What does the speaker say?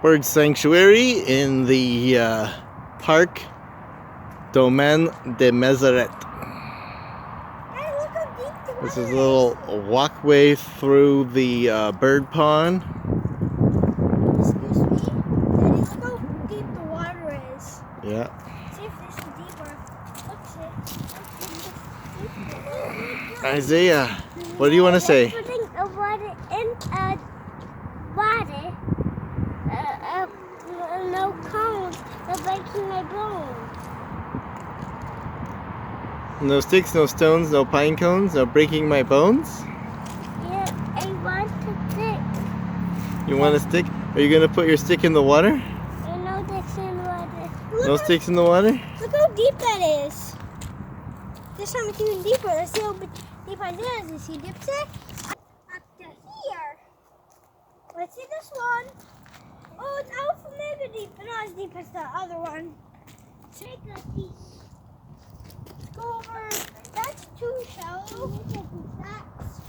bird sanctuary in the Park Domaine de Maizerets. This is a little walkway through the bird pond. Excuse me? Daddy, look how deep the water is. Yeah. See if this is deeper. Look, Isaiah, what do you want to say? Putting the water in a water. No cones. They're breaking my bones. No sticks, no stones, no pine cones, no breaking my bones? Yeah, I want to stick. You want a stick? Are you going to put your stick in the water? No sticks in the water. No sticks in the water? Look how deep that is. This time it's even deeper. Let's see how deep Isaiah is. Is he dipstick? Up to here. Let's see this one. Oh, it's alpha deep, but not as deep as the other one. Take a peek. Let's go over. That's too shallow. That's